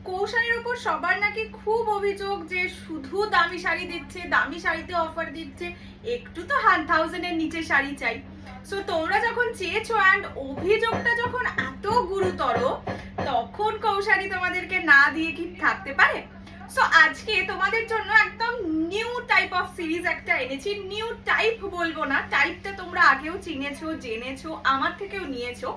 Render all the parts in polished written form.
কৌশানির উপর সবার নাকি খুব অভিযোগ যে শুধু দামি শাড়ি দিচ্ছে, দামি শাড়িতে অফার দিচ্ছে, একটু তো 1000 এর নিচে শাড়ি চাই। সো তোমরা যখন চেয়েছো অ্যান্ড অভিযোগটা যখন এত গুরুতর, তখন কৌশানি তোমাদেরকে না দিয়ে কি থাকতে পারে? সো আজকে তোমাদের জন্য একদম নিউ টাইপ অফ সিরিজ একটা এনেছি। নিউ টাইপ বলবো না, টাইপটা তোমরা আগেও চিনেছো, জেনেছো, আমার থেকেও নিয়েছো।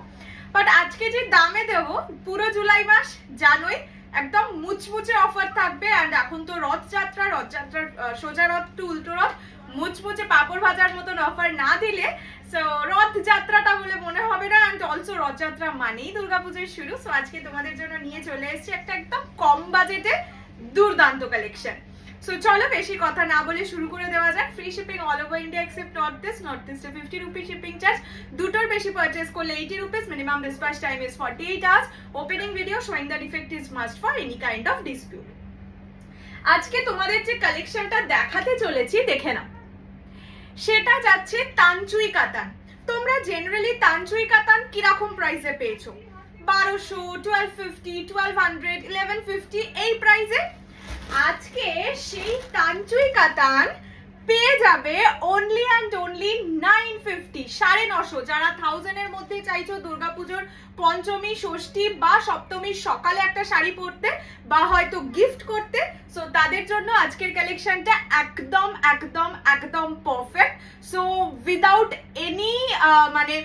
বাট আজকে যে দামে দেবো, পুরো জুলাই মাস জানোই একদম মুচমুচে অফার থাকবে। অ্যান্ড এখন তো রথযাত্রার সোজা রথ টু উল্টো রথ, মুচমুচে পাপড় ভাজার মতন অফার না দিলে সো রথযাত্রাটা বলে মনে হবে না। অ্যান্ড অলসো রথযাত্রা মানেই দুর্গাপুজোর শুরু। সো আজকে তোমাদের জন্য নিয়ে চলে এসেছি একটা একদম কম বাজেটে দুর্দান্ত কালেকশন। সো চলো বেশি কথা না বলে শুরু করে দেওয়া যাক। Free shipping all over India except north ইস্টে 50 রুপি শিপিং চার্জ। দুটোর বেশি পারচেস করলে 80 rupees. Minimum dispatch time is 48 hours. Opening video showing the defect is must for any kind of dispute. আজকে তোমাদের যে কালেকশনটা দেখাতে চলেছি দেখে নাও। সেটা যাচ্ছে তানচুই কাতান। তোমরা জেনারেলি তানচুই কাতান কিরকম প্রাইসে পেয়েছো? 1200, 1250, 1200, 1150 এই প্রাইসে। আজকে সেই তানচুই কাতান পেয়ে যাবে অনলি অ্যান্ড অনলি 950, 950। যারা 1000 এর মধ্যে চাইছো দুর্গাপুজোর পঞ্চমী, ষষ্ঠী বা সপ্তমীর সকালে একটা শাড়ি পরতে বা হয়তো গিফট করতে, সো তাদের জন্য আজকের কালেকশনটা একদম একদম একদম পারফেক্ট। সো উইদাউট এনি মানে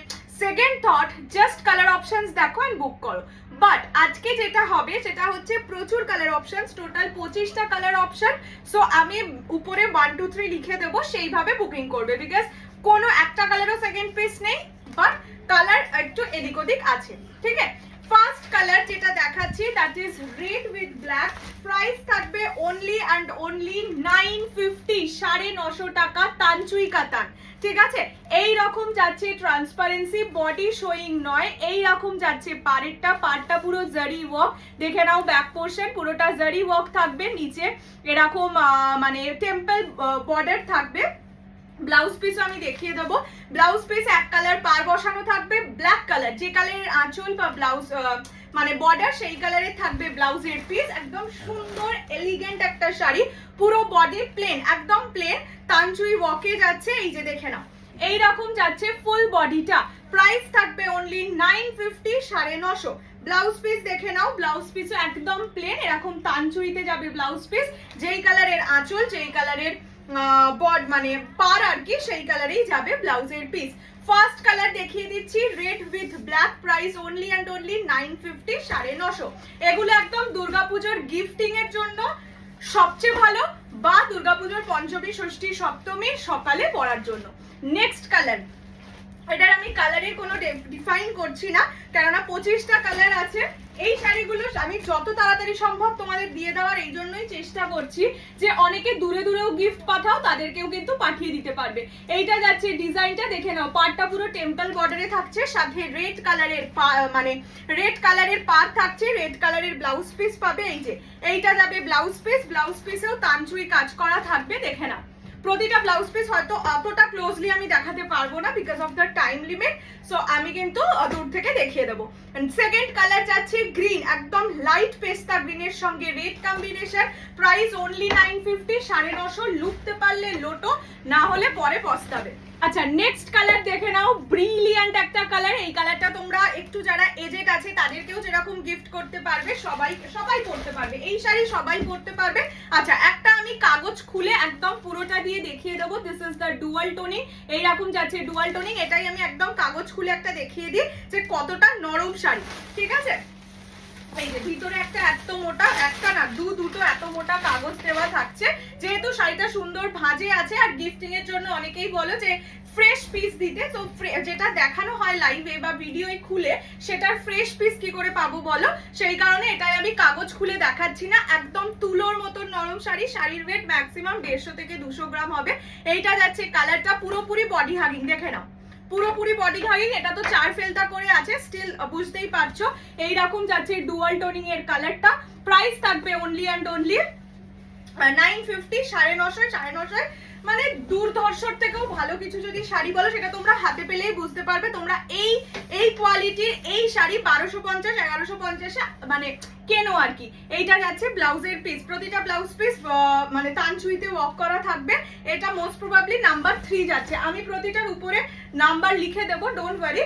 second thought, just colour options দেখো এন্ড বুক করো। বাট আজকে যেটা হবে সেটা হচ্ছে প্রচুর কালার অপশনস, টোটাল 25টা কালার অপশন। সো আমি উপরে 1 2 3 লিখে দেবো, সেইভাবে বুকিং করবে। বিকজ কোনো একটা কালারও সেকেন্ড পিস নেই, বাট কালার একটু এদিক ওদিক আছে, ঠিক আছে। ফার্স্ট কালার যেটা দেখাচ্ছি that is red with black. Price থাকবে অনলি অ্যান্ড অনলি 950, 950 টাকা তানচুই কাতান, ঠিক আছে। এই রকম যাচ্ছে ট্রান্সপারেন্সি, বডি শোয়িং নয়, এই রকম যাচ্ছে পাড়টা পুরো জারি ওয়ার্ক। দেখে নাও ব্যাক পোর্শন পুরোটা জারি ওয়ার্ক থাকবে, নিচে এরকম মানে টেম্পল বর্ডার থাকবে। ব্লাউজ পিসও আমি দেখিয়ে দেবো। ব্লাউজ পিস এক কালার পার বসানো থাকবে, ব্ল্যাক কালার, যে কালারের আঁচল বা ব্লাউজ মানে বর্ডার সেই কালারের থাকবে ব্লাউজের পিস। একদম সুন্দর এলিগেন্ট একটা শাড়ি, পুরো বডি প্লেন, একদম প্লেন, তানচুই ওয়ার্কে যাচ্ছে। এই যে দেখে নাও এইরকম যাচ্ছে ফুল বডিটা। প্রাইস থাকবে অনলি 950, 950। ব্লাউজ পিস দেখে নাও, ব্লাউজ পিসও একদম প্লেন, এরকম তানচুইতে যাবে ব্লাউজ পিস। যেই কালারের আঁচল, যেই কালারের বড মানে পার আর কি, সেই কালারেই যাবে ব্লাউজের পিস। ফার্স্ট কালার দেখিয়ে দিচ্ছি red with black. Price only and only 950, 950। এগুলো একদম দুর্গাপুজোর গিফটিং এর জন্য সবচেয়ে ভালো, বা দুর্গাপুজোর পঞ্চমী, ষষ্ঠী, সপ্তমীর সকালে পরার জন্য। নেক্সট কালার, এটার আমি কালারের কোনো ডিফাইন করছি না, কেননা 25টা কালার আছে। এই শাড়িগুলো আমি যত তাড়াতাড়ি সম্ভব তোমাদের দিয়ে দেওয়ার এই জন্যই চেষ্টা করছি যে অনেকে দূরে দূরেও গিফট পাঠাও, তাদেরকেও কিন্তু পাঠিয়ে দিতে পারবে। এইটা যাচ্ছে ডিজাইনটা দেখে নাও, পাড়টা পুরো টেম্পল বর্ডারে থাকছে, সাথে রেড কালারের মানে রেড কালারের পার থাকছে, রেড কালারের ব্লাউজ পিস পাবে। এই যে এইটা যাবে ব্লাউজ পিস, ব্লাউজ পিসেও তানচুই কাজ করা থাকবে, দেখে নাও। প্রতিটা ব্লাউজ পিস হয়তো অতটা ক্লোজলি আমি দেখাতে পারবো না because of the time limit, so আমি কিন্তু দূর থেকে দেখিয়ে দেবো। সেকেন্ড কালার যাচ্ছে গ্রিন, একদম লাইট পেস্তা গ্রিনের সঙ্গে রেড কম্বিনেশন। Price only 950, 950। লুকতে পারলে লোটো, না হলে পরে পস্তাবে। আচ্ছা নেক্সট কালার দেখে নাও, ব্রিলিয়ান্ট একটা কালার। এই কালারটা তোমরা একটু যারা এজেড আছে তাদেরকেও যেরকম গিফট করতে পারবে, সবাই পড়তে পারবে এই শাড়ি, সবাই পড়তে পারবে। আচ্ছা একটা আমি কাগজ খুলে একদম পুরোটা দিয়ে দেখিয়ে দেবো। This is the dual toning, এইরকম যাচ্ছে ডুয়াল টোনিং। এটাই আমি একদম কাগজ খুলে একটা দেখিয়ে দিই যে কতটা নরম শাড়ি, ঠিক আছে। এই যে ভিতরে একটা এত মোটা, একটা না দুটো এত মোটা কাগজ দেওয়া থাকছে। যেহেতু শাড়িটা সুন্দর ভাঁজে আছে, আর গিফটিং এর জন্য অনেকেই বলো যে ফ্রেশ পিস দিতে, তো যেটা দেখানো হয় লাইভে বা ভিডিওয় খুলে, সেটার ফ্রেশ পিস কি করে পাবো বলো? সেই কারণে এটাই আমি কাগজ খুলে দেখাচ্ছি না। একদম তুলোর মতন নরম শাড়ি, শাড়ির ওয়েট ম্যাক্সিমাম 150 থেকে 200 গ্রাম হবে। এইটা যাচ্ছে কালারটা পুরোপুরি বডি হাগিং, দেখে নাও পুরোপুরি বডি হাগিং। এটা তো 4 ফেলতা করে আছে, স্টিল বুঝতেই পারছো। এইরকম যাচ্ছে ডুয়াল টোনিং এর কালারটা। প্রাইস থাকবে অনলি অ্যান্ড অনলি 950, 950, 950। মানে দুর্ধর্ষর থেকেও ভালো কিছু যদি শাড়ি বলো সেটা তোমরা হাতে পেলেই বুঝতে পারবে। তোমরা এই কোয়ালিটির এই শাড়ি 1250 1150 মানে কেনো আর কি। এইটা যাচ্ছে ব্লাউজের পিস, প্রতিটা ব্লাউজ পিস মানে তানচুইতে ওয়ার্ক করা থাকবে। এটা মোস্ট প্রবাবলি নাম্বার 3 যাচ্ছে, আমি প্রতিটার উপরে নাম্বার লিখে দেবো, ডোন্ট ওয়ারি।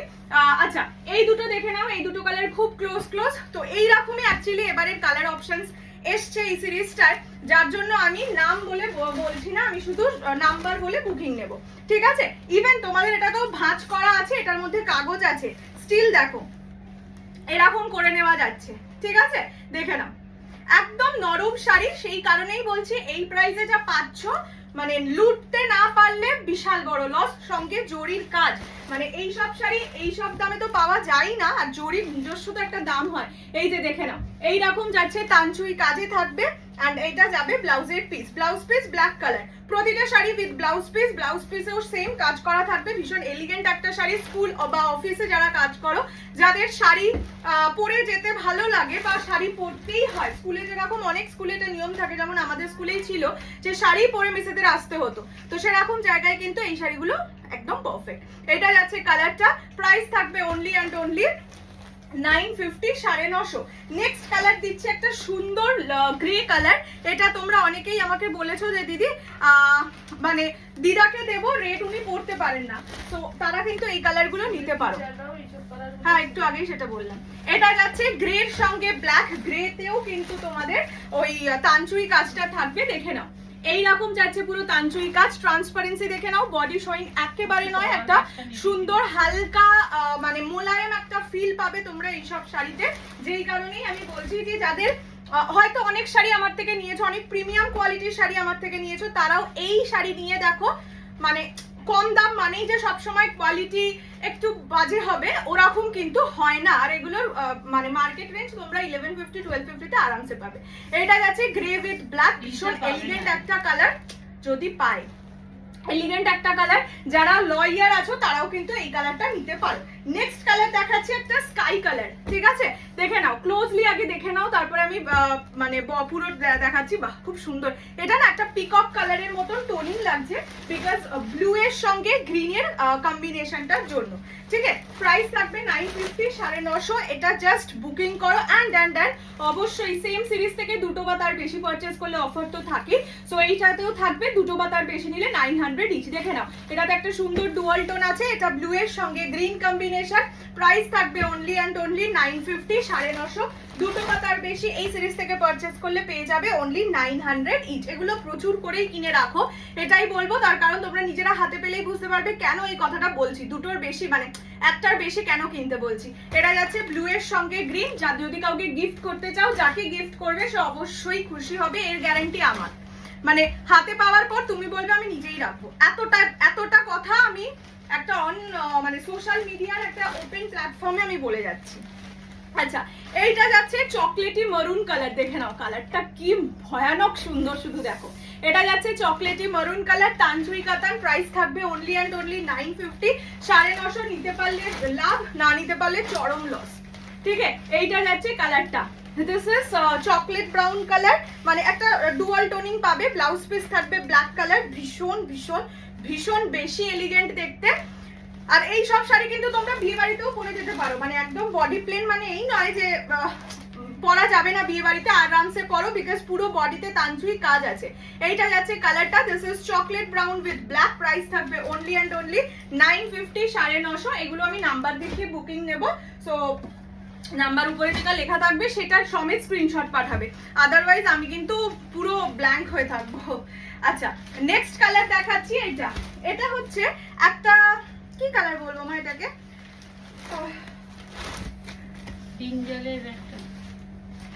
আচ্ছা এই দুটো দেখে নাও, এই দুটো কালার খুব ক্লোজ। তো এইরকমই অ্যাকচুয়ালি এবারের কালার অপশনস এসছে এই সিরিজটার, যার জন্য আমি নাম বলে বলছি না, আমি শুধু নাম্বার বলে বুকিং নেব, ঠিক আছে। ইভেন তোমাদের এটাকেও ভাঁজ করা আছে, এটার মধ্যে কাগজ আছে, স্টিল দেখো এরকম করে নেওয়া যাচ্ছে, ঠিক আছে। দেখে নাও একদম নরম শাড়ি, সেই কারণেই বলছি এই প্রাইসে যা পাচ্ছ মানে লুটতে না পারলে বিশাল বড় লস। সঙ্গে জরির কাজ, মানে এই সব শাড়ি এই সব দামে তো পাওয়া যায় না, আর জরির নিজস্ব তো একটা দাম হয়। এই যে দেখে নাও এইরকম যাচ্ছে, তানচুই কাজে থাকবে। এন্ড এটা যাবে ব্লাউজের piece, blouse piece black colour, প্রতিটা শাড়ি উইথ ব্লাউজ পিসেও সেম কাজ করা থাকবে। ভীষণ এলিগেন্ট একটা শাড়ি, স্কুল বা অফিসে যারা কাজ করো, যাদের শাড়ি পরে যেতে ভালো লাগে বা শাড়ি পরতেই হয়, স্কুলে যেরকম অনেক স্কুলে এটা নিয়ম থাকে, যেমন আমাদের স্কুলেই ছিল যে শাড়ি পরে মিসেদের আসতে হতো, তো সেরকম জায়গায় কিন্তু এই শাড়িগুলো একদম পারফেক্ট। এটা যাচ্ছে কালারটা, প্রাইস থাকবে only and only 950, 950। Next colour দিচ্ছে একটা সুন্দর গ্রে কালার। এটা তোমরা অনেকেই আমাকে বলেছো যে দিদি মানে দিদাকে দেবো, রেড উনি পড়তে পারেন না, তো তারা কিন্তু এই কালারগুলো নিতে পারো। হ্যাঁ একটু আগেই সেটা বললাম। এটা যাচ্ছে গ্রের সঙ্গে ব্ল্যাক, গ্রেতেও কিন্তু তোমাদের ওই তানচুই কাজটা থাকবে, দেখে নাও এইরকম যাচ্ছে পুরো তানচুই কাজ। ট্রান্সপারেন্সি দেখে নাও, বডি শোয়িং একেবারে নয়, একটা সুন্দর হালকা মানে মোলায়েম একটা ফিল পাবে তোমরা এইসব শাড়িতে। যেই কারণেই আমি বলছি যে যাদের হয়তো অনেক শাড়ি আমার থেকে নিয়েছো, অনেক প্রিমিয়াম কোয়ালিটির শাড়ি আমার থেকে নিয়েছো, তারাও এই শাড়ি নিয়ে দেখো। মানে কম দাম মানেই যে সবসময় কোয়ালিটি একটু বাজে হবে ওরকম কিন্তু হয় না। আর এগুলোর মানে মার্কেট রেঞ্জ তোমরা 1150 1250 তে আরামসে পাবে। এটা যাচ্ছে গ্রে উইথ ব্ল্যাক, ভীষণ এলিগেন্ট একটা কালার, যদি পাই এলিগেন্ট একটা কালার, যারা লয়ার আছো তারাও কিন্তু এই কালারটা নিতে পারো। নেক্সট কালার দেখাচ্ছি একটা স্কাই কালার, ঠিক আছে। দেখে নাও ক্লোজলি, আগে দেখে নাও তারপরে আমি মানে পুরো দেখাচ্ছি। বাহ খুব সুন্দর, এটা না একটা পিকক কালারের মতন টোনিং লাগছে, বিকজ ব্লু এর সঙ্গে গ্রিনের কম্বিনেশনটার জন্য, ঠিক আছে। প্রাইস থাকবে 950, 950। এটা জাস্ট বুকিং করো। অ্যান্ড অবশ্যই সেম সিরিজ থেকে দুটো বা তার বেশি পারচেজ করলে অফার তো থাকে, সো এইটাতেও থাকবে দুটো বা তার বেশি নিলে 900 ইচ। দেখে নাও এটাতে একটা সুন্দর ডুয়াল টোন আছে, এটা ব্লু এর সঙ্গে গ্রিন কম্বিনেশন। প্রাইস থাকবে অনলি অ্যান্ড অনলি 950, 950। দুটো বা তার বেশি এই সিরিজ থেকে পারচেজ করলে পেয়ে যাবে অনলি 900 ইচ। এগুলো প্রচুর করেই কিনে রাখো, এটাই বলবো, তার কারণ তোমরা নিজেরা হাতে পেলেই বুঝতে পারবে কেন এই কথাটা বলছি। দুটোর বেশি মানে একটার বেশি কেন কিনতে বলছি। এটা যাচ্ছে ব্লু এর সঙ্গে গ্রিন, যা যদি কাউকে গিফট করতে চাও, যাকে গিফট করবে সে অবশ্যই খুশি হবে, এর গ্যারান্টি আমার। মানে হাতে পাওয়ার পর তুমি বলবে আমি নিজেই রাখবো, এতটা কথা আমি একটা মানে সোশ্যাল মিডিয়ার একটা ওপেন প্ল্যাটফর্মে আমি বলে যাচ্ছি। আচ্ছা এইটা যাচ্ছে চকলেটি মারুন কালার, দেখে নাও কালারটা কি ভয়ানক সুন্দর, শুধু দেখো। এটা যাচ্ছে চকলেটি মারুন কালার, তানচুই কাতান। প্রাইস থাকবে অনলি অ্যান্ড অনলি 950, 950। নিতে পারলে লাভ, না নিতে পারলে চরম লস, ঠিক আছে। এইটা যাচ্ছে কালারটা, this is chocolate brown colour, মানে একটা ডুয়াল টোনিং পাবে। ব্লাউজ পিস থাকবে ব্ল্যাক কালার, ভীষণ ভীষণ ভীষণ বেশি এলিগেন্ট দেখতে। আর এই সব শাড়ি কিন্তু তোমরা বিয়ে বাড়িতেও পরে যেতে পারো, মানে একদম বডি প্লেন, মানে এই নয় যে পরা যাবে না, বিয়ে বাড়িতে আরামসে পরো, বিকজ পুরো বডিতে তানচুই কাজ আছে। এইটা যাচ্ছে কালারটা, this is chocolate brown with black. Price থাকবে অনলি অ্যান্ড অনলি 950, 950। এগুলো আমি নাম্বার দেখিয়ে বুকিং নেব, সো নাম্বার উপরে যেটা লেখা থাকবে সেটার সমেত স্ক্রিনশট পাঠাবে, আদারওয়াইজ আমি কিন্তু পুরো ব্ল্যাঙ্ক হয়ে থাকবো। আচ্ছা নেক্সট কালার দেখাচ্ছি। এটা হচ্ছে একটা কি কালার বলবো মা এটাকে,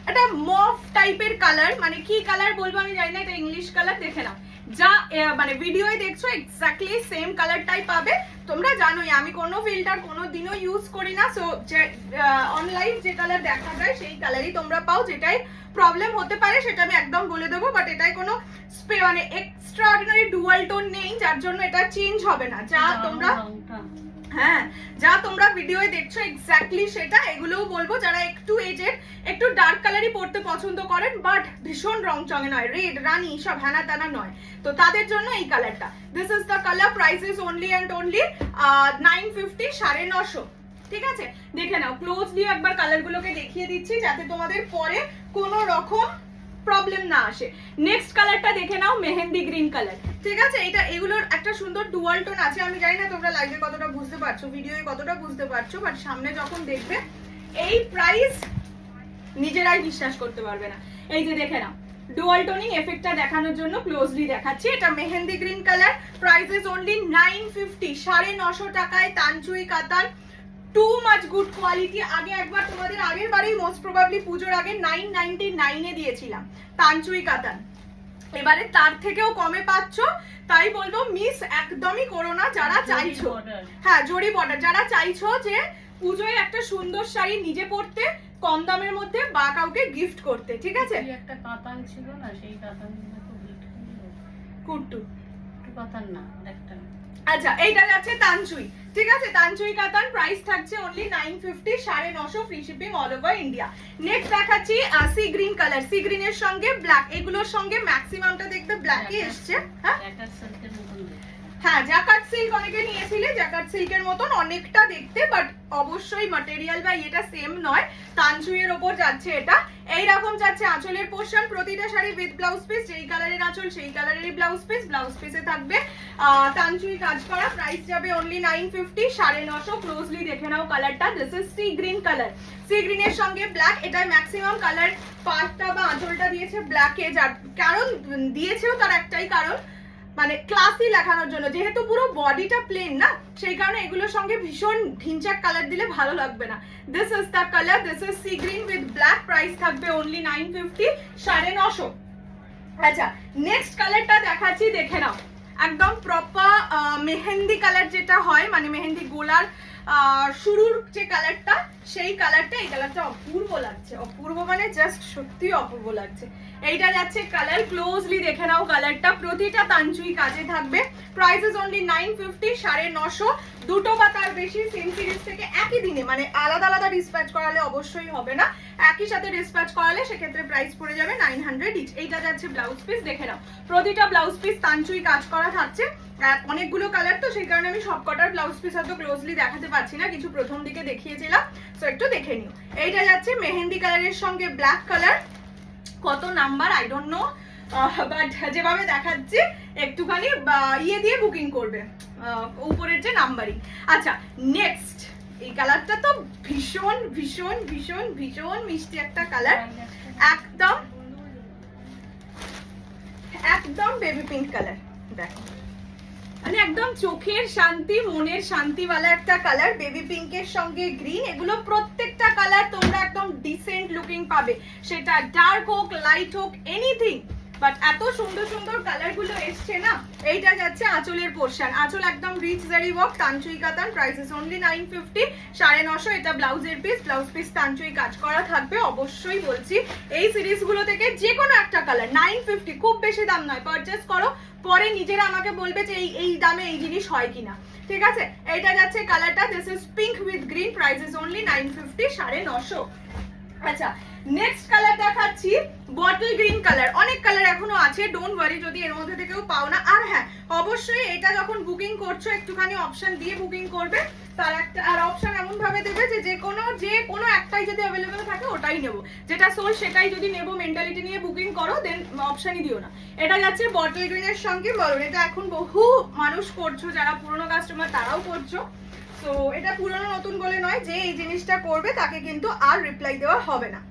এটা মফ টাইপের কালার, মানে কি কালার বলবো আমি জানি না, এটা ইংলিশ কালার। দেখে নাও যা মানে ভিডিওয়ে দেখছো এক্স্যাক্টলি সেম কালারটাই পাবে। তোমরা জানোই আমি কোনো ফিল্টার কোনো দিনও ইউজ করি না, সো অনলাইন যে কালার দেখা যায় সেই কালারই তোমরা পাও। যেটাই প্রবলেম হতে পারে সেটা আমি একদম বলে দেবো, বাট এটাই কোনো মানে এক্সট্রাঅর্ডিনারি ডুয়াল টোন নেই, যার জন্য এটা চেঞ্জ হবে না। যা তোমরা হ্যাঁ, যা তোমরা ভিডিওয়ে দেখছো এক্স্যাক্টলি সেটা। এগুলোও বলবো যারা একটু এজেড, একটু ডার্ক কালারই পড়তে পছন্দ করেন, বাট ভীষণ রং চঙে নয়, রেড রানি সব হ্যানা টানা নয়, তো তাদের জন্য এই কালারটা। This is the colour, price is only and only 950, 950। ঠিক আছে, দেখে নাও ক্লোজলি একবার কালারগুলোকে দেখিয়ে দিচ্ছি যাতে তোমাদের পরে কোনো রকম প্রবলেম না আসে। নেক্সট কালারটা দেখে নাও, মেহেন্দি গ্রিন কালার। ঠিক আছে, এটা এগুলোর একটা সুন্দর ডুয়াল টোন আছে। আমি জানি না তোমরা লাইভে কতটা বুঝতে পারছো, ভিডিওয়ে কতটা বুঝতে পারছো, বাট সামনে যখন দেখবে এই প্রাইস নিজেরাই বিশ্বাস করতে পারবে না। এই যে দেখে নাও, ডুয়াল টোনিং এফেক্টটা দেখানোর জন্য ক্লোজলি দেখাচ্ছি। এটা mehendi green colour, price is only 950, 950 টাকায় tanchoi katan. Too much good quality. আগে একবার তোমাদের আগের বারেই মোস্ট প্রবাবলি পুজোর আগে 999 এ দিয়েছিলাম তানচুই কাতান, এবারে তার থেকেও কমে পাচ্ছ। তাই বলবো মিস একদমই করো না যারা চাইছো। হ্যাঁ, জরি বর্ডার, যারা চাইছো যে পুজোয় একটা সুন্দর শাড়ি নিজে পরতে কম দামের মধ্যে বা কাউকে গিফট করতে। ঠিক আছে, একটা কাতান ছিল না, সেই কাতানগুলো তো কুট্টু কাতান না একটা। আচ্ছা, এইটা যাচ্ছে তানচুই। ঠিক আছে, তানচুই কাতান, প্রাইস থাকছে only 950, 950 free shipping all over India. Next দেখাচ্ছি সি গ্রিন কালার, সি গ্রিনের সঙ্গে ব্ল্যাক। এগুলোর সঙ্গে ম্যাক্সিমামটা দেখবে ব্ল্যাকই এসছে। হ্যাঁ, হ্যাঁ, জ্যাকার্ড সিল্ক অনেকে নিয়েছিলে, জ্যাকার্ড সিল্কের মতন অনেকটা দেখতে, বাট অবশ্যই ম্যাটেরিয়াল বা এটা সেম নয়। তানচুইয়ের ওপর যাচ্ছে এটা। এইরকম যাচ্ছে আঁচলের পোর্শন, প্রতিটা শাড়ি উইথ ব্লাউজ পিস, যেই কালারের আঁচল সেই কালারেরই ব্লাউজ পিস। ব্লাউজ পিসে থাকবে তানচুই কাজ করা। প্রাইস যাবে অনলি 950, 950। ক্লোজলি দেখে নাও কালারটা। This is sea green colour, sea গ্রিনের সঙ্গে ব্ল্যাক। এটা ম্যাক্সিমাম কালার পার্টটা বা আঁচলটা দিয়েছে ব্ল্যাকে, যার কারণ দিয়েছেও তার একটাই কারণ, মানে ক্লাসি দেখানোর জন্য। যেহেতু পুরো বডিটা প্লেন না, সেই কারণে এগুলোর সঙ্গে ভীষণ ঢিনচাক কালার দিলে ভালো লাগবে না। This is the colour, this is sea green with black. Price থাকবে অনলি 950, 950। আচ্ছা, নেক্সট কালারটা দেখাচ্ছি, দেখে নাও। একদম প্রপার মেহেন্দি কালার যেটা হয়, মানে মেহেন্দি গোলার শুরুর যে কালারটা, সেই কালারটা। এই কালারটা অপূর্ব লাগছে, অপূর্ব মানে জাস্ট সত্যি অপূর্ব লাগছে। এইটা যাচ্ছে কালার, ক্লোজলি দেখে নাও কালারটা। প্রতিটা তানচুই কাজে থাকবে। Price is only 950, 950। দুটো বা তার বেশি সেম সিরিজ থেকে একই দিনে, মানে আলাদা আলাদা ডিসপ্যাচ করালে অবশ্যই হবে না, একই সাথে ডিসপ্যাচ করালে সেক্ষেত্রে প্রাইস পড়ে যাবে 900 ইচ। এইটা যাচ্ছে ব্লাউজ পিস, দেখে নাও প্রতিটা ব্লাউজ পিস তানচুই কাজ করা থাকছে। অনেকগুলো কালার তো, সেই কারণে আমি সব কটার ব্লাউজ পিস হয়তো ক্লোজলি দেখাতে পারছি না, কিছু প্রথম দিকে দেখিয়েছিলাম, তো একটু দেখে নিও। এইটা যাচ্ছে মেহেন্দি কালারের সঙ্গে ব্ল্যাক কালার। কত number I don't know, but যেভাবে দেখাচ্ছি একটুখানি ইয়ে দিয়ে বুকিং করবে, উপরের যে নাম্বারিং। আচ্ছা, নেক্সট এই কালারটা তো ভীষণ ভীষণ ভীষণ ভীষণ মিষ্টি একটা কালার, একদম একদম বেবি পিঙ্ক কালার। দেখো, মানে একদম চোখের শান্তি, মনের শান্তিওয়ালা একটা কালার। বেবি পিঙ্কের সঙ্গে গ্রিন, এগুলো প্রত্যেকটা কালার তোমরা একদম ডিসেন্ট লুকিং পাবে, সেটা ডার্ক হোক লাইট হোক এনিথিং। বাট এত সুন্দর সুন্দর কালার গুলো এসছে না। এইটা যাচ্ছে আঁচলের পোর্শন, আঁচল একদম রিচ জারি ওয়ার্ক, তানচুই কাতান। Price is only 950, 950। এটা ব্লাউজের পিস, ব্লাউজ পিস তানচুই কাজ করা থাকবে। অবশ্যই বলছি এই সিরিজ গুলো থেকে যে কোনো একটা কালার 950, খুব বেশি দাম নয়, পারচেস করো, পরে নিজেরা আমাকে বলবে যে এই দামে এই জিনিস হয় কিনা। ঠিক আছে, এইটা যাচ্ছে কালারটা, this is pink with green. Price is only 950, 950। আচ্ছা, নেক্সট কালার দেখাচ্ছি বটল গ্রিন কালার। অনেক কালার এখনো আছে, ডোন্ট ওয়ারি যদি এর মধ্যে থেকেও পাও না। আর হ্যাঁ, অবশ্যই এটা যখন বুকিং করছো একটুখানি অপশন দিয়ে বুকিং করবে। তার একটা আর অপশন এমন ভাবে দেবে যে যে কোনো একটাই যদি অ্যাভেলেবেল থাকে ওটাই নেবো, যেটা সোল সেটাই যদি নেবো মেন্টালিটি নিয়ে বুকিং করো, দেন অপশনই দিও না। এটা যাচ্ছে বটল গ্রিনের সঙ্গে বলুন। এটা এখন বহু মানুষ করছো, যারা পুরনো কাস্টমার তারাও করছো। তো এটা পুরনো নতুন বলে নয়, যে এই জিনিসটা করবে তাকে কিন্তু আর রিপ্লাই দেওয়া হবে না।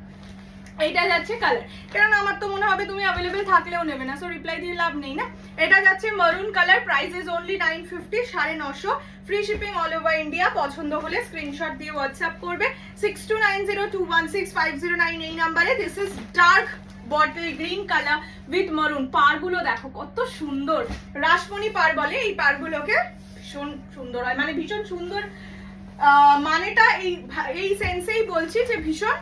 এইটা যাচ্ছে কালার, কারণ আমার তো মনে হবে তুমি অ্যাভেলেবেল থাকলেও নেবে না, সো রিপ্লাই দিয়ে লাভ নেই না। এটা যাচ্ছে মারুন colour, price is only 950, 950। Free shipping all over India. পছন্দ হলে স্ক্রিনশট দিয়ে হোয়াটসঅ্যাপ করবে 6290216509 এই নাম্বারে। This is dark bottle green colour with মারুন। পারগুলো দেখো কত সুন্দর, রাসমণি পার বলে এই পারগুলোকে, ভীষণ সুন্দর হয়, মানে ভীষণ সুন্দর, মানেটা এই সেন্সেই বলছি যে ভীষণ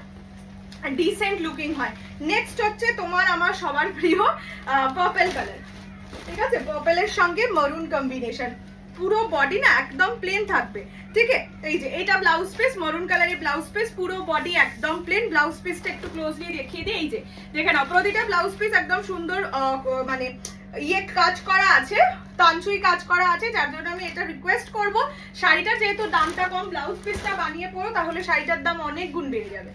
ডিসেন্ট লুকিং হয়। নেক্সট হচ্ছে তোমার আমার সবার প্রিয় পার্পল কালার। ঠিক আছে, পার্পলের সঙ্গে মারুন কম্বিনেশন। পুরো বডি না একদম প্লেন থাকবে, ঠিক আছে? এই যে এটা ব্লাউজ পিস, মরুন কালারের ব্লাউজ পিস, পুরো বডি একদম প্লেন। ব্লাউজ পিসটা একটু ক্লোজলি দেখিয়ে দিই, এই যে দেখে নাও প্রতিটা ব্লাউজ পিস একদম সুন্দর মানে কাজ করা আছে, তানচুই কাজ করা আছে, যার জন্য আমি এটা রিকোয়েস্ট করব শাড়িটা যেহেতু দামটা কম, ব্লাউজ পিসটা বানিয়ে পড়ো, তাহলে শাড়িটার দাম অনেক গুণ বেড়ে যাবে।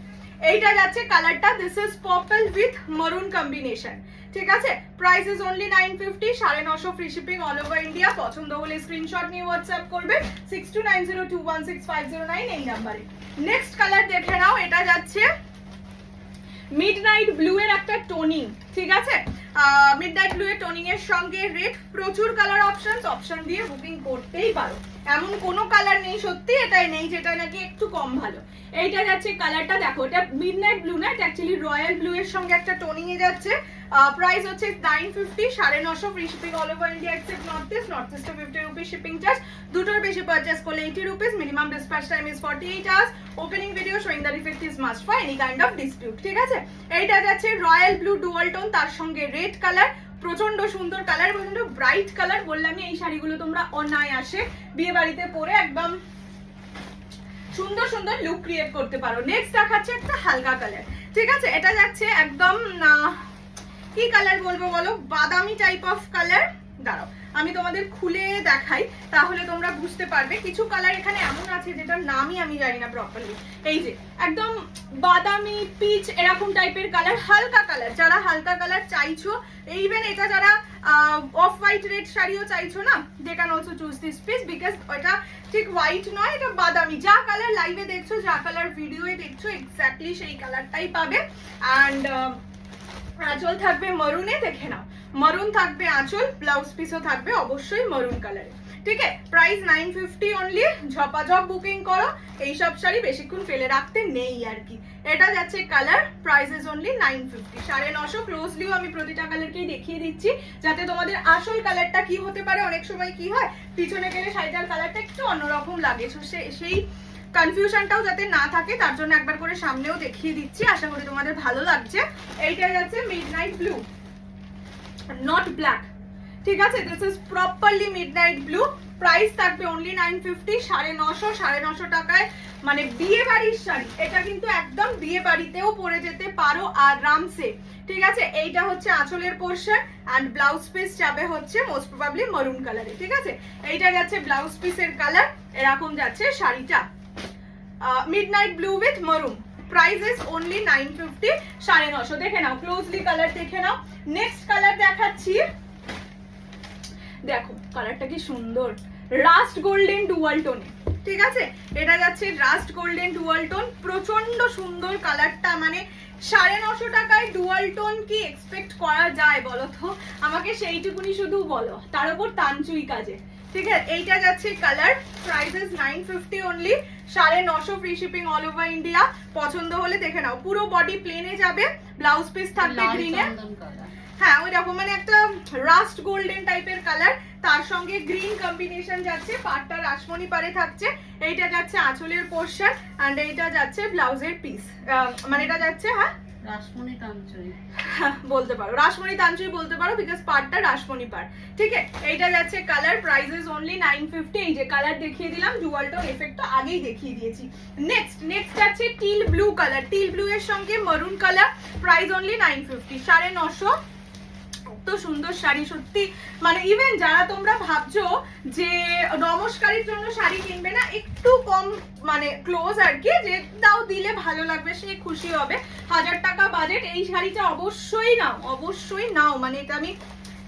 এইটা যাচ্ছে কালারটা, this is purple with maroon combination, ঠিক আছে? Price is only 950, 950 free shipping all over India. পছন্দ হলে স্ক্রিনশট নিয়ে হোয়াটসঅ্যাপ করবে 6290216509 এই নাম্বারে। নেক্সট কালার দেখে নাও, এটা যাচ্ছে মিডনাইট ব্লু এর একটা টোনিং, ঠিক আছে? মিডনাইট ব্লু এর টোনিং এর সঙ্গে রেড, প্রচুর কালার অপশন দিয়ে বুকিং করতেই পারো, এমন কোনো কালার নেই সত্যি এটাই নেই যেটা নাকি একটু কম ভালো। এইটা যাচ্ছে কালারটা, দেখো এটা মিডনাইট ব্লু না, এটা অ্যাকচুয়ালি রয়্যাল ব্লু এর সঙ্গে একটা টোনিং এ যাচ্ছে। প্রাইস হচ্ছে 950, 950 free shipping all over India except north east. North ইস্টে 50 রুপিস শিপিং চার্জ, দুটোর বেশি পারচেস করলে 80 rupees. Minimum dispatch time is 48 hours. Opening video showing the defect is must for any kind of dispute, ঠিক আছে? এইটা যাচ্ছে royal blue dual tone, তার সঙ্গে রেড কালার, প্রচন্ড সুন্দর কালার, প্রচন্ড ব্রাইট কালার। বললাম এই শাড়িগুলো তোমরা অনায়াসে বিয়ে বাড়িতে পরে একদম সুন্দর সুন্দর লুক ক্রিয়েট করতে পারো। নেক্সট দেখাচ্ছে একটা হালকা কালার, ঠিক আছে? এটা যাচ্ছে একদম কি কালার বলবো বলো, বাদামি টাইপ অফ কালার। দাঁড়াও আমি তোমাদের খুলে দেখাই, তাহলে তোমরা বুঝতে পারবে। কিছু কালার এখানে এমন আছে যেটার নামই আমি জানি না প্রপারলি। এই যে একদম বাদামি পিচ এরকম টাইপের কালার, হালকা কালার। যারা হালকা কালার চাইছো, ইভেন এটা যারা অফ হোয়াইট রেড শাড়িও চাইছো না, they can also choose this piece, because এটা ঠিক হোয়াইট নয়, এটা বাদামি। যা কালার লাইভে দেখছো, যা কালার ভিডিওয়ে দেখছো, এক্স্যাক্টলি সেই কালারটাই পাবে। অ্যান্ড আঁচল থাকবে মরুনে, দেখে নাও মরুন থাকবে আঁচল, ব্লাউজ পিসও থাকবে অবশ্যই মরুন কালারে, ঠিক আছে? Price 950 only. ঝপাঝপ বুকিং করো, এইসব শাড়ি বেশিক্ষণ ফেলে রাখতে নেই আর কি। এটা যাচ্ছে কালার, প্রাইস ইজ অনলি 950, 950। ক্লোজলিও আমি প্রতিটা কালারকেই দেখিয়ে দিচ্ছি, যাতে তোমাদের আসল কালারটা কি হতে পারে। অনেক সময় কি হয়, পিছনে গেলে শাড়িটার কালারটা একটু অন্যরকম লাগে, সেই কনফিউশনটাও যাতে না থাকে, তার জন্য একবার করে সামনেও দেখিয়ে দিচ্ছি। আশা করি তোমাদের ভালো লাগছে। এইটা যাচ্ছে মিডনাইট ব্লু, নট ব্ল্যাক, ঠিক আছে? This is properly midnight blue. Price থাকবে অনলি 950, 950, 950 টাকায়। মানে বিয়ে বাড়ির শাড়ি, এটা কিন্তু একদম বিয়ে বাড়িতেও পরে যেতে পারো আরামসে, ঠিক আছে? এইটা হচ্ছে আঁচলের পোর্শন, অ্যান্ড ব্লাউজ পিস যাবে হচ্ছে মোস্ট প্রবাবলি মরুন কালারে, ঠিক আছে? এইটা যাচ্ছে ব্লাউজ পিসের কালার, এরকম যাচ্ছে শাড়িটা, midnight blue with maroon. Price is only 950, 950। দেখে নাও ক্লোজলি কালার দেখে নাও। নেক্সট কালার দেখাচ্ছি, দেখো কালারটা কি সুন্দর, রাস্ট গোল্ডেন ডুয়াল টোনে, ঠিক আছে? এটা যাচ্ছে রাস্ট গোল্ডেন ডুয়াল টোন, প্রচন্ড সুন্দর কালারটা। মানে 950 টাকায় ডুয়াল টোন কি এক্সপেক্ট করা যায় বলো তো? আমাকে সেইটুকুনি শুধু বলো, তার উপর তানচুই কাজে, ঠিক আছে? এইটা যাচ্ছে colour, price is 950 only, 950 free shipping all over India. পছন্দ হলে দেখে নাও, পুরো বডি প্লেনে যাবে, ব্লাউজ পিস থাকবে গ্রিনে, হ্যাঁ ওই রকম মানে একটা রাস্ট গোল্ডেন টাইপের কালার, তার সঙ্গে গ্রিন কম্বিনেশন যাচ্ছে, পাটটা রাসমণি পারে থাকছে। এইটা যাচ্ছে আঁচলের পোর্শন, এন্ড এইটা যাচ্ছে ব্লাউজের পিস, মানে এটা যাচ্ছে হ্যাঁ রাসমণি তানচুই বলতে পারো, রাসমণি তানচুই বলতে পারো, বিকজ পাটটা রাসমণি পার, ঠিক আছে? এইটা যাচ্ছে কালার, প্রাইস ইজ অনলি 950। এই যে কালার দেখিয়ে দিলাম, ডুয়াল টোন এফেক্টটা আগেই দেখিয়ে দিয়েছি। নেক্সট আছে teal blue colour, teal blue এর সঙ্গে মারুন কালার, প্রাইস অনলি 950, 950। এত সুন্দর শাড়ি সত্যি, মানে ইভেন যারা তোমরা ভাবছো যে নমস্কারের জন্য শাড়ি কিনবে না, একটু কম মানে ক্লোজ আর কি, যে দাও দিলে ভালো লাগবে, সে খুশি হবে। 1000 টাকা বাজেট, এই শাড়িটা অবশ্যই নাও, অবশ্যই নাও। মানে এটা আমি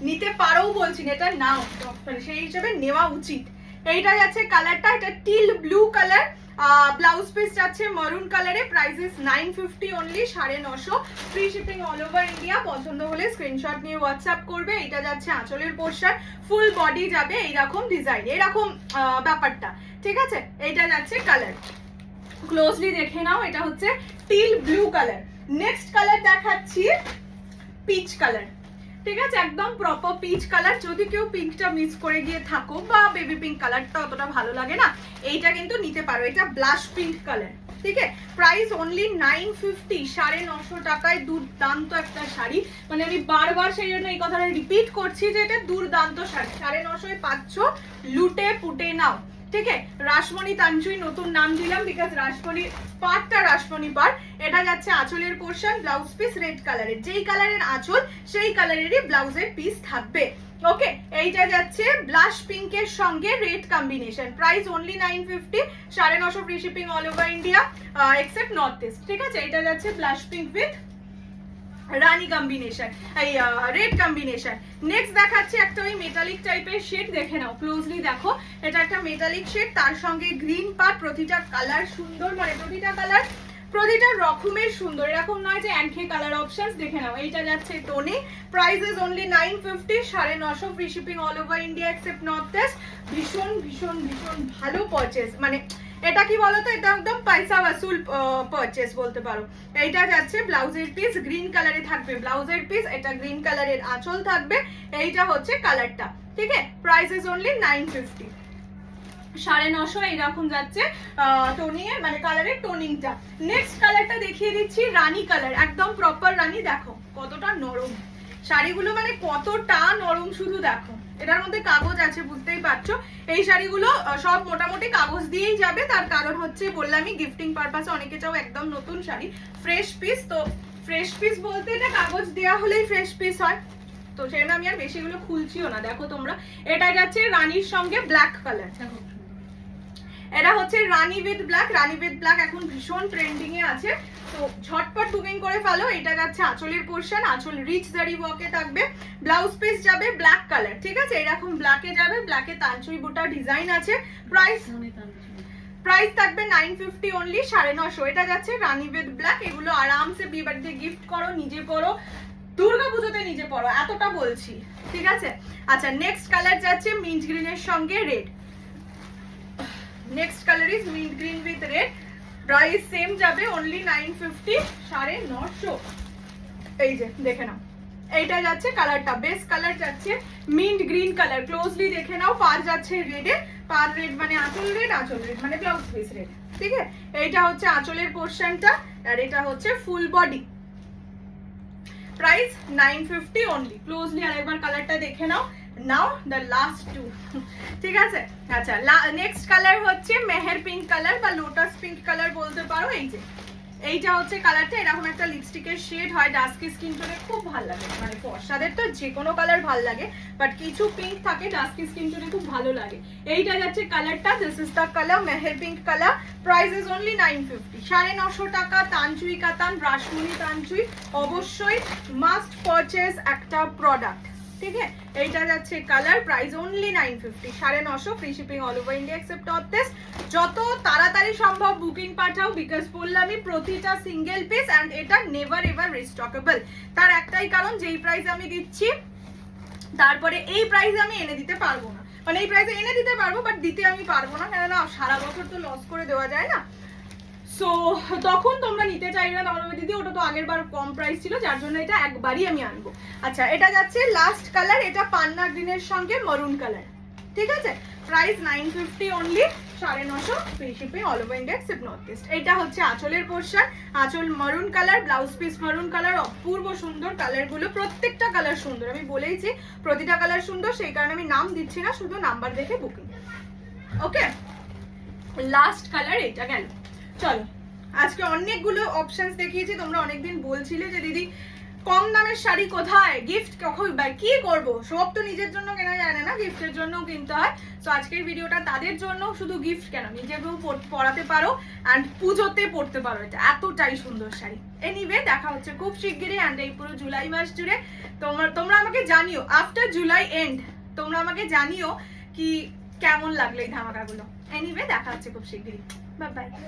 নিতে পারো বলছি না, এটা নাও, সেই হিসেবে নেওয়া উচিত। এইটা যাচ্ছে কালারটা, এটা teal blue colour, blouse piece যাচ্ছে মারুন কালারে, price is 950 only, 950 free shipping all over India. পছন্দ হলে স্ক্রিনশট নিয়ে হোয়াটসঅ্যাপ করবে। এটা যাচ্ছে আঁচলের পোর্শন, ফুল বডি যাবে এইরকম ডিজাইন, এরকম ব্যাপারটা, ঠিক আছে? এইটা যাচ্ছে কালার, ক্লোজলি দেখে নাও, এটা হচ্ছে teal blue colour. Next colour দেখাচ্ছি পিচ কালার, ঠিক আছে? একদম প্রপার পিচ কালার। যদি কেউ পিঙ্কটা মিস করে গিয়ে থাকো, বা বেবি পিঙ্ক কালারটা অতটা ভালো লাগে না, এইটা কিন্তু নিতে পারো। এটা ব্লাশ পিঙ্ক কালার, ঠিক আছে, প্রাইস অনলি 950, 950 টাকায় দুর্দান্ত একটা শাড়ি। মানে আমি বারবার সেই জন্য এই কথাটা রিপিট করছি যে এটা দুর্দান্ত শাড়ি, 950 পাচ্ছ, লুটে পুটে নাও। ঠিক আছে, রাসমণি তানচুই নতুন নাম দিলাম বিকজ রাসমণি পাটটা রাসমণি পাট। এটা যাচ্ছে আঁচলের পোর্শন, ব্লাউজ পিস রেড কালারের, যেই কালারের আঁচল সেই কালারেরই ব্লাউজের পিস থাকবে। ওকে, এইটা যাচ্ছে ব্লাশ পিঙ্কের সঙ্গে red combination, price only 950, 950 free shipping all over India except north east. ঠিক আছে, এটা যাচ্ছে blush pink with Rani combination, এই রেড কম্বিনেশন। নেক্সট দেখাচ্ছি একটা ওই মেটালিক টাইপের শেড, দেখে নাও ক্লোজলি দেখো, এটা একটা মেটালিক শেড, তার সঙ্গে গ্রিন পার্ট, প্রতিটা কালার সুন্দর, মানে প্রতিটা কালার প্রতিটা রকমের সুন্দর, এরকম নয় যে একঘেয়ে কালার অপশনস। দেখে নাও, এইটা যাচ্ছে টোনে, price is only 950, 950 free shipping all over India except north east. ভীষণ ভীষণ ভীষণ ভালো পারচেস, মানে এটা কি বলতো, এটা একদম পয়সা ওয়াসুল পারচেস বলতে পারো। এইটা যাচ্ছে ব্লাউজের পিস, গ্রিন কালারে থাকবে ব্লাউজের পিস, এটা গ্রিন কালারের আঁচল থাকবে, এইটা হচ্ছে কালারটা। ঠিক আছে, প্রাইস ইজ অনলি 950, 950 এইরকম যাচ্ছে টোনিংয়ের, মানে কালারের টোনিংটা। নেক্সট কালারটা দেখিয়ে দিচ্ছি, রানী কালার, একদম প্রপার রানী। দেখো কতটা নরম শাড়িগুলো, মানে কতটা নরম, শুধু দেখো। এটার মধ্যে কাগজ আছে, বুঝতেই পারছো। এই শাড়িগুলো সব মোটামুটি কাগজ দিয়েই যাবে, তার কারণ হচ্ছে বললামই গিফটিং পারপাসে অনেকে চাও একদম নতুন শাড়ি, ফ্রেশ পিস। তো ফ্রেশ পিস বলতে এটা কাগজ দেওয়া হলেই ফ্রেশ পিস হয়, তো সেটা আমি আর বেশিগুলো খুলছিও না। দেখো তোমরা, এটা যাচ্ছে রানীর সঙ্গে ব্ল্যাক কালার, এটা হচ্ছে rani with black, rani with black এখন ভীষণ ট্রেন্ডিং এ আছে, তো ঝটপট বুকিং করে ফেলো। এটা যাচ্ছে আঁচলের পোর্শন, আঁচল রিচ জারি ওয়ার্কে থাকবে, ব্লাউজ পিস যাবে ব্ল্যাক কালার। ঠিক আছে, এরকম ব্ল্যাকে যাবে, ব্ল্যাকে তানচুই বুটা ডিজাইন আছে, প্রাইস থাকবে 950 অনলি, 950। এটা যাচ্ছে রানী উইথ ব্ল্যাক, এগুলো আরামসে বিয়ে বাড়িতে গিফট করো, নিজে পরো, দুর্গা পুজোতে নিজে পরো, এতটা বলছি। ঠিক আছে, আচ্ছা নেক্সট কালার যাচ্ছে মিন্ট গ্রিনের সঙ্গে red, next colour is meant green with red, price same যাবে অনলি 950, 950। এই যে দেখে নাও, এইটা যাচ্ছে কালারটা, বেস কালার যাচ্ছে মিন্ট গ্রিন কালার, ক্লোজলি দেখে নাও। পার যাচ্ছে রেডে, পার রেড মানে আঁচল রেড, আঁচল রেড মানে ব্লাউজ পিস রেড। ঠিক আছে, এইটা হচ্ছে আঁচলের পোর্শনটা, আর এটা হচ্ছে full body, price 950 only. Closely আরেকবার কালারটা দেখে নাও। নাও দ্য লাস্ট টু। ঠিক আছে, আচ্ছা নেক্সট কালার হচ্ছে মেহের পিঙ্ক কালার বা লোটাস পিঙ্ক কালার বলতে পারো। এই যে এইটা হচ্ছে কালারটা, এরকম একটা লিপস্টিকের শেড হয়, ডাস্কি স্কিন টোনে খুব ভালো লাগে, মানে ফর্সাদের তো যে কোনো কালার ভালো লাগে, বাট কিছু পিঙ্ক থাকে ডাস্কি স্কিন টোনে খুব ভালো লাগে। এইটা যাচ্ছে কালারটা, this is the colour Meher pink colour, price is only 950, 950 টাকা। তানচুই কাতান, রাসমণি তানচুই, অবশ্যই মাস্ট পারচেজ একটা প্রোডাক্ট। ঠিক আছে, এইটা যাচ্ছে colour, price only 950, 950 free shipping all over India except north east. যত তাড়াতাড়ি সম্ভব বুকিং পাঠাও, বিকজ বললামই প্রতিটা সিঙ্গেল পিস অ্যান্ড এটা নেভার এভার রিস্টকেবল। তার একটাই কারণ, যেই প্রাইস আমি দিচ্ছি তারপরে এই প্রাইসে আমি এনে দিতে পারবো না, মানে এই প্রাইসে এনে দিতে পারবো বাট দিতে আমি পারবো না, কেননা সারা বছর তো লস করে দেওয়া যায় না। সো তখন তোমরা নিতে চাইবে না, তোমরা দিদি ওটা তো আগের বার কম প্রাইস ছিল, যার জন্য এটা একবারই আমি আনবো। আচ্ছা এটা যাচ্ছে লাস্ট কালার, এটা পান্না গ্রিনের সঙ্গে মরুন কালার। ঠিক আছে, price 950 only, 950 free shipping all over India except north east. এটা হচ্ছে আঁচলের পোর্শন, আঁচল maroon colour, blouse piece maroon colour, অপূর্ব সুন্দর কালারগুলো, প্রত্যেকটা কালার সুন্দর, আমি বলেইছি প্রতিটা কালার সুন্দর, সেই কারণে আমি নাম দিচ্ছি না, শুধু নাম্বার দেখে বুকিং। ওকে, লাস্ট কালার এটা গেল। চলো, আজকে অনেকগুলো অপশনস দেখিয়েছি, তোমরা অনেকদিন বলছিলে যে দিদি কম দামের শাড়ি কোথায়, গিফট কখন কি করব, সব তো নিজের জন্য কেনা যায় না, গিফটের জন্যও কিনতে হয়। তো আজকের ভিডিওটা তাদের জন্য, শুধু গিফট কেন, নিজেকেও পরাতে পারো অ্যান্ড পুজোতে পরতে পারো, এটা এতটাই সুন্দর শাড়ি। এনিওয়ে দেখা হচ্ছে খুব শিগগিরই, অ্যান্ড এই পুরো জুলাই মাস জুড়ে তোমরা আমাকে জানিও, আফটার জুলাই এন্ড তোমরা আমাকে জানিও কি কেমন লাগলো এই ধামাকাগুলো। এনিওয়ে দেখা হচ্ছে খুব শিগগিরই, বাই বাই।